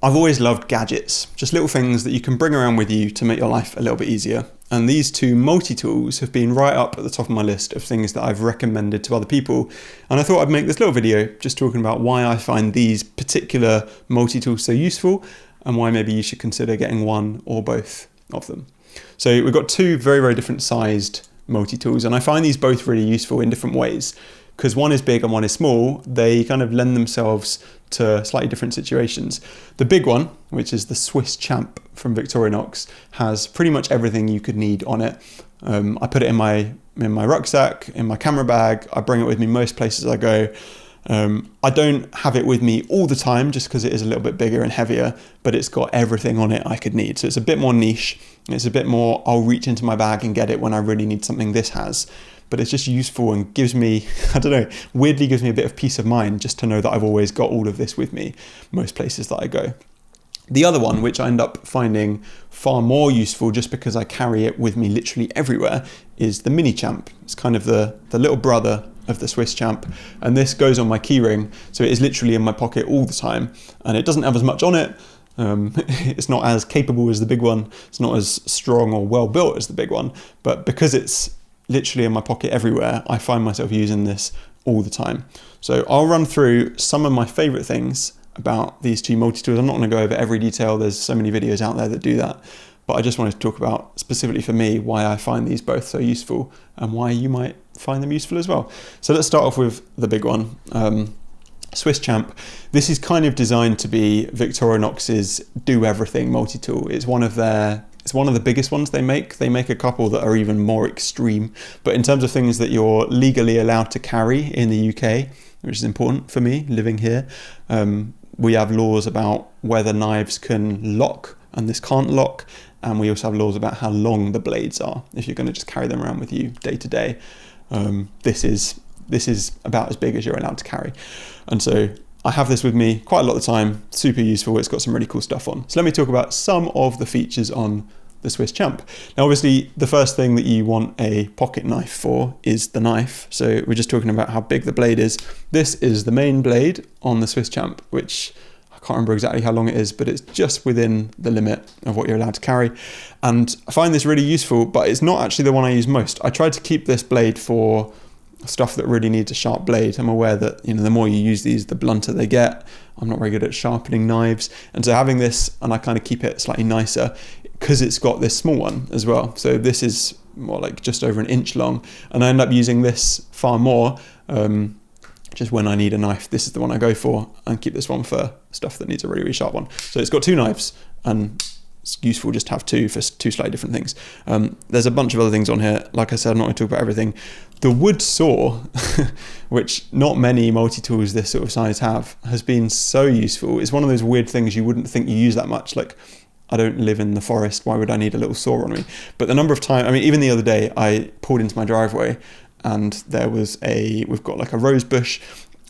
I've always loved gadgets, just little things that you can bring around with you to make your life a little bit easier. And these two multi-tools have been right up at the top of my list of things that I've recommended to other people. And I thought I'd make this little video just talking about why I find these particular multi-tools so useful and why maybe you should consider getting one or both of them. So we've got two very, very different sized multi-tools, and I find these both really useful in different ways. Because one is big and one is small, they kind of lend themselves to slightly different situations. The big one, which is the Swiss Champ from Victorinox, has pretty much everything you could need on it. I put it in my rucksack, in my camera bag. I bring it with me most places I go. I don't have it with me all the time just because it is a little bit bigger and heavier, but it's got everything on it I could need. So it's a bit more niche. It's a bit more, I'll reach into my bag and get it when I really need something. This has. But it's just useful and gives me, I don't know, weirdly gives me a bit of peace of mind just to know that I've always got all of this with me most places that I go. The other one, which I end up finding far more useful just because I carry it with me literally everywhere, is the Mini Champ. It's kind of the little brother of the Swiss Champ, and this goes on my keyring, so it is literally in my pocket all the time, and it doesn't have as much on it. It's not as capable as the big one, it's not as strong or well built as the big one, but because it's literally in my pocket everywhere, I find myself using this all the time. So I'll run through some of my favorite things about these two multi-tools. I'm not going to go over every detail, there's so many videos out there that do that, but I just wanted to talk about specifically for me why I find these both so useful and why you might find them useful as well. So let's start off with the big one, Swiss Champ. This is kind of designed to be Victorinox's do everything multi-tool. It's one of the biggest ones they make. They make a couple that are even more extreme. But in terms of things that you're legally allowed to carry in the UK, which is important for me living here, we have laws about whether knives can lock and this can't lock. And we also have laws about how long the blades are if you're going to just carry them around with you day to day. This is about as big as you're allowed to carry. And so I have this with me quite a lot of the time, super useful. It's got some really cool stuff on. So let me talk about some of the features on the Swiss Champ. Now, obviously, the first thing that you want a pocket knife for is the knife. So we're just talking about how big the blade is. This is the main blade on the Swiss Champ, which I can't remember exactly how long it is, but it's just within the limit of what you're allowed to carry. And I find this really useful, but it's not actually the one I use most. I tried to keep this blade for stuff that really needs a sharp blade. I'm aware that, the more you use these, the blunter they get. I'm not very good at sharpening knives. And so having this, and I kind of keep it slightly nicer because it's got this small one as well. So this is more like just over an inch long. And I end up using this far more. Just when I need a knife, this is the one I go for, and keep this one for stuff that needs a really, really sharp one. So it's got two knives, and it's useful just to have two for two slightly different things. There's a bunch of other things on here. Like I said, I'm not going to talk about everything. The wood saw, which not many multi-tools this sort of size have, has been so useful. It's one of those weird things you wouldn't think you use that much. Like, I don't live in the forest, why would I need a little saw on me? But the number of times, even the other day, I pulled into my driveway and we've got like a rose bush,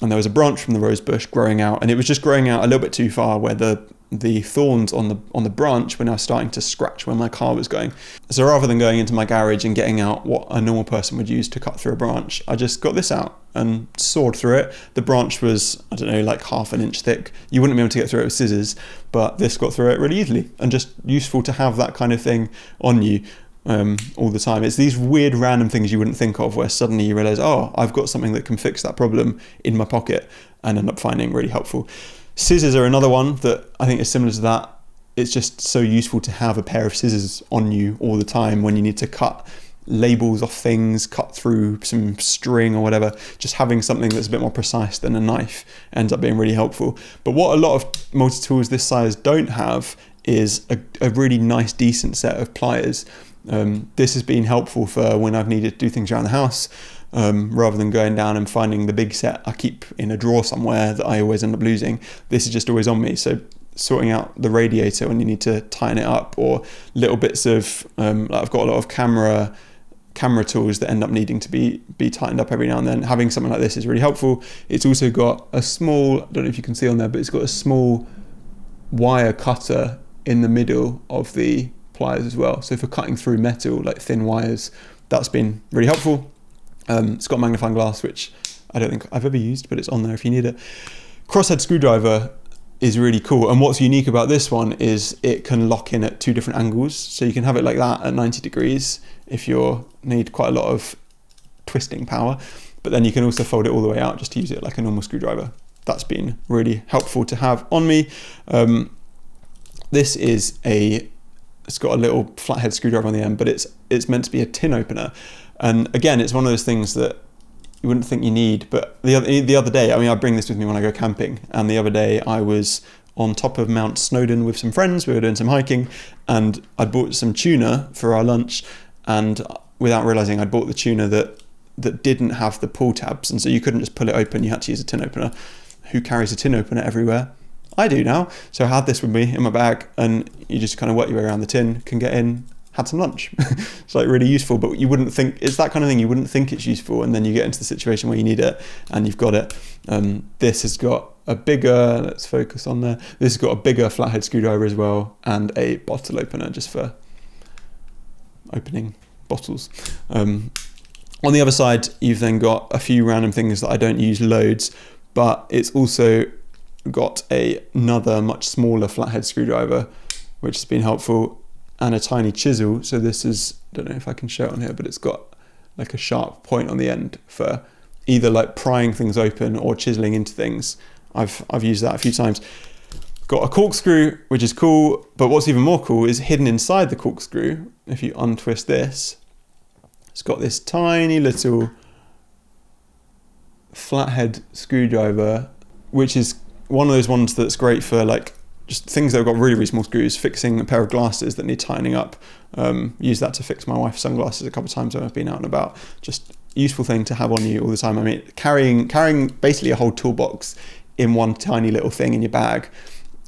and there was a branch from the rose bush growing out, and it was just growing out a little bit too far where the thorns on the branch were now starting to scratch where my car was going. So rather than going into my garage and getting out what a normal person would use to cut through a branch, I just got this out and sawed through it. The branch was, I don't know, like half an inch thick. You wouldn't be able to get through it with scissors, but this got through it really easily, and just useful to have that kind of thing on you all the time. It's these weird random things you wouldn't think of where suddenly you realize, oh, I've got something that can fix that problem in my pocket, and end up finding really helpful. Scissors are another one that I think is similar to that. It's just so useful to have a pair of scissors on you all the time when you need to cut labels off things, cut through some string or whatever. Just having something that's a bit more precise than a knife ends up being really helpful. But what a lot of multi-tools this size don't have is a really nice, decent set of pliers. This has been helpful for when I've needed to do things around the house. Rather than going down and finding the big set I keep in a drawer somewhere that I always end up losing, this is just always on me. So sorting out the radiator when you need to tighten it up, or little bits of, I've got a lot of camera tools that end up needing to be tightened up every now and then. Having something like this is really helpful. It's also got a small, I don't know if you can see on there, but it's got a small wire cutter in the middle of the pliers as well. So for cutting through metal, like thin wires, that's been really helpful. It's got magnifying glass, which I don't think I've ever used, but it's on there if you need it. Crosshead screwdriver is really cool. And what's unique about this one is it can lock in at 2 different angles. So you can have it like that at 90 degrees if you need quite a lot of twisting power, but then you can also fold it all the way out just to use it like a normal screwdriver. That's been really helpful to have on me. This is it's got a little flathead screwdriver on the end, but it's meant to be a tin opener. And again, it's one of those things that you wouldn't think you need, but the other day, I mean, I bring this with me when I go camping, and the other day I was on top of Mount Snowdon with some friends. We were doing some hiking, and I'd bought some tuna for our lunch, and without realizing I'd bought the tuna that didn't have the pull tabs, and so you couldn't just pull it open, you had to use a tin opener. Who carries a tin opener everywhere? I do now. So I had this with me in my bag, and you just kind of work your way around the tin, can get in, had some lunch. It's like really useful, but you wouldn't think, it's that kind of thing, you wouldn't think it's useful, and then you get into the situation where you need it and you've got it. This has got a bigger, let's focus on there, this has got a bigger flathead screwdriver as well, and a bottle opener just for opening bottles. On the other side, you've then got a few random things that I don't use loads, but it's also got another much smaller flathead screwdriver, which has been helpful, and a tiny chisel. So this is, I don't know if I can show it on here, but it's got like a sharp point on the end for either like prying things open or chiseling into things. I've used that a few times. Got a corkscrew, which is cool, but what's even more cool is hidden inside the corkscrew. If you untwist this, it's got this tiny little flathead screwdriver, which is one of those ones that's great for like just things that have got really, really small screws, fixing a pair of glasses that need tightening up. Use that to fix my wife's sunglasses a couple of times when I've been out and about. Just useful thing to have on you all the time. I mean, carrying basically a whole toolbox in one tiny little thing in your bag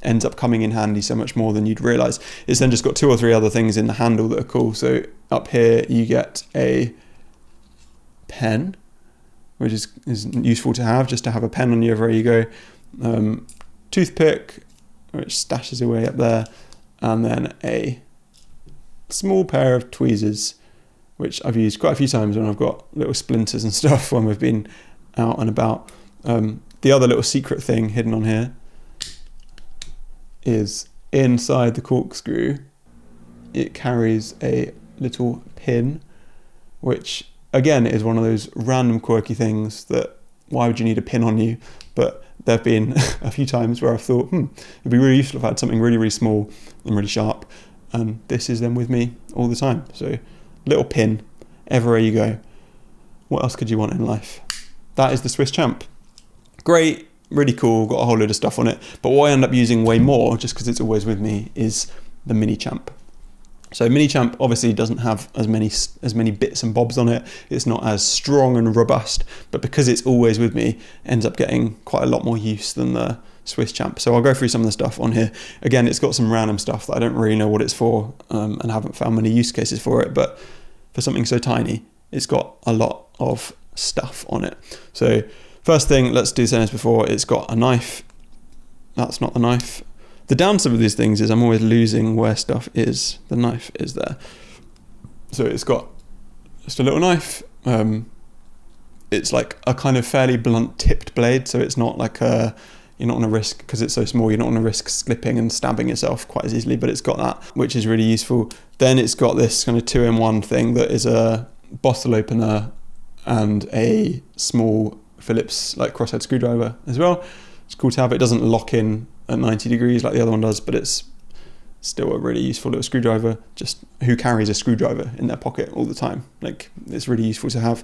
ends up coming in handy so much more than you'd realize. It's then just got 2 or 3 other things in the handle that are cool. So up here you get a pen, which is useful to have, just to have a pen on you wherever you go. Toothpick, which stashes away up there, and then a small pair of tweezers, which I've used quite a few times when I've got little splinters and stuff when we've been out and about. The other little secret thing hidden on here is inside the corkscrew. It carries a little pin, which again is one of those random quirky things that why would you need a pin on you? But there have been a few times where I've thought, it'd be really useful if I had something really, really small and really sharp. And this is then with me all the time. So little pin everywhere you go. What else could you want in life? That is the Swiss Champ. Great, really cool, got a whole load of stuff on it. But what I end up using way more, just because it's always with me, is the Mini Champ. So Mini Champ obviously doesn't have as many bits and bobs on it. It's not as strong and robust, but because it's always with me, ends up getting quite a lot more use than the Swiss Champ. So I'll go through some of the stuff on here. Again, it's got some random stuff that I don't really know what it's for, and haven't found many use cases for it, but for something so tiny, it's got a lot of stuff on it. So first thing, let's do the same as before. It's got a knife. That's not the knife. The downside of these things is I'm always losing where stuff is. The knife is there. So it's got just a little knife. It's like a kind of fairly blunt tipped blade. So it's not like you're not going to risk, because it's so small, you're not going to risk slipping and stabbing yourself quite as easily, but it's got that, which is really useful. Then it's got this kind of 2-in-1 thing that is a bottle opener and a small Phillips like crosshead screwdriver as well. It's cool to have. It doesn't lock in at 90 degrees like the other one does, but it's still a really useful little screwdriver. Just who carries a screwdriver in their pocket all the time? Like, it's really useful to have.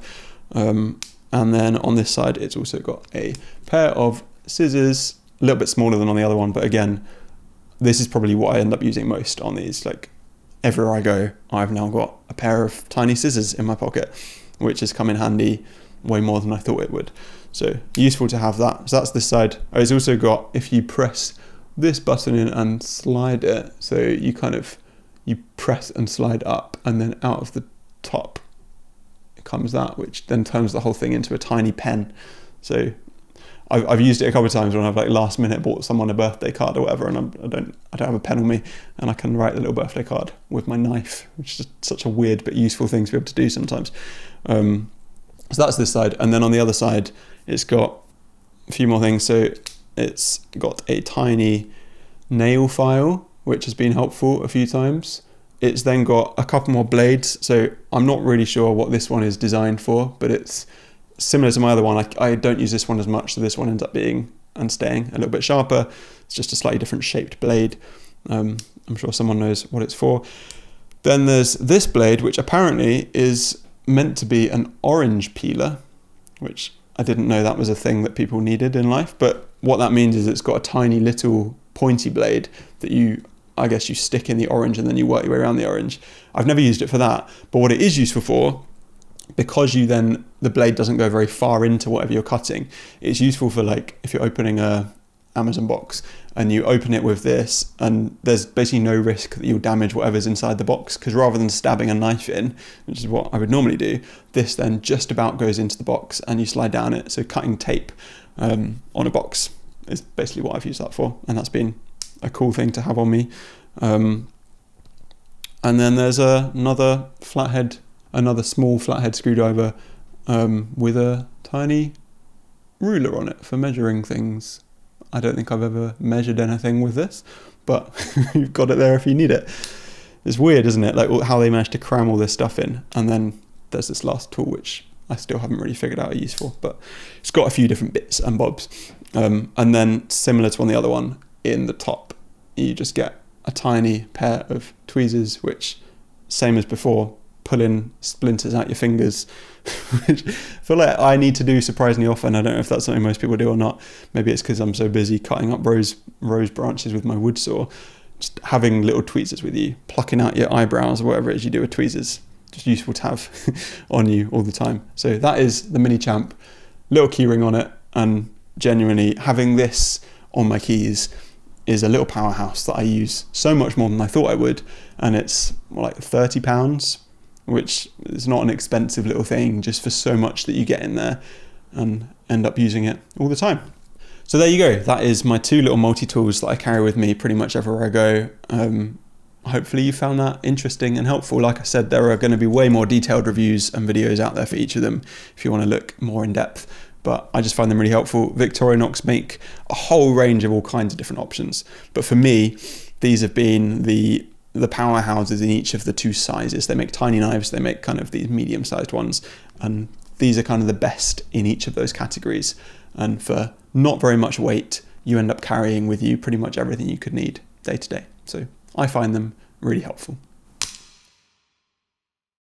And then on this side, it's also got a pair of scissors, a little bit smaller than on the other one, but again, this is probably what I end up using most on these. Like, everywhere I go, I've now got a pair of tiny scissors in my pocket, which has come in handy way more than I thought it would. So useful to have that. So that's this side. It's also got, if you press this button in and slide it, so you press and slide up, and then out of the top comes that, which then turns the whole thing into a tiny pen. So I've used it a couple of times when I've like last minute bought someone a birthday card or whatever, and I don't have a pen on me, and I can write the little birthday card with my knife, which is such a weird but useful thing to be able to do sometimes. So that's this side, and then on the other side, it's got a few more things. So It's got a tiny nail file, which has been helpful a few times. It's then got a couple more blades, so I'm not really sure what this one is designed for, but it's similar to my other one. I don't use this one as much, so this one ends up being and staying a little bit sharper. It's just a slightly different shaped blade. I'm sure someone knows what it's for. Then there's this blade, which apparently is meant to be an orange peeler, which I didn't know that was a thing that people needed in life, but what that means is it's got a tiny little pointy blade that I guess you stick in the orange and then you work your way around the orange. I've never used it for that, but what it is useful for, because the blade doesn't go very far into whatever you're cutting, it's useful for like if you're opening a Amazon box and you open it with this, and there's basically no risk that you'll damage whatever's inside the box, because rather than stabbing a knife in, which is what I would normally do, this then just about goes into the box and you slide down it. So cutting tape on a box is basically what I've used that for, and that's been a cool thing to have on me. And then there's another small flathead screwdriver with a tiny ruler on it for measuring things. I don't think I've ever measured anything with this, but you've got it there if you need it. It's weird, isn't it? Like how they managed to cram all this stuff in. And then there's this last tool, which I still haven't really figured out a use for, but it's got a few different bits and bobs. And then similar to on the other one, in the top, you just get a tiny pair of tweezers, which, same as before, pulling splinters out your fingers, which I feel like I need to do surprisingly often. I don't know if that's something most people do or not. Maybe it's because I'm so busy cutting up rose branches with my wood saw. Just having little tweezers with you, plucking out your eyebrows or whatever it is you do with tweezers, just useful to have on you all the time. So that is the Mini Champ, little keyring on it, and genuinely having this on my keys is a little powerhouse that I use so much more than I thought I would, and it's like £30, which is not an expensive little thing, just for so much that you get in there and end up using it all the time. So there you go, that is my two little multi-tools that I carry with me pretty much everywhere I go. Hopefully you found that interesting and helpful. Like I said, there are going to be way more detailed reviews and videos out there for each of them if you want to look more in depth, but I just find them really helpful. Victorinox make a whole range of all kinds of different options, but for me, these have been the powerhouses in each of the two sizes. They make tiny knives, they make kind of these medium-sized ones, and these are kind of the best in each of those categories. And for not very much weight, you end up carrying with you pretty much everything you could need day to day. So I find them really helpful.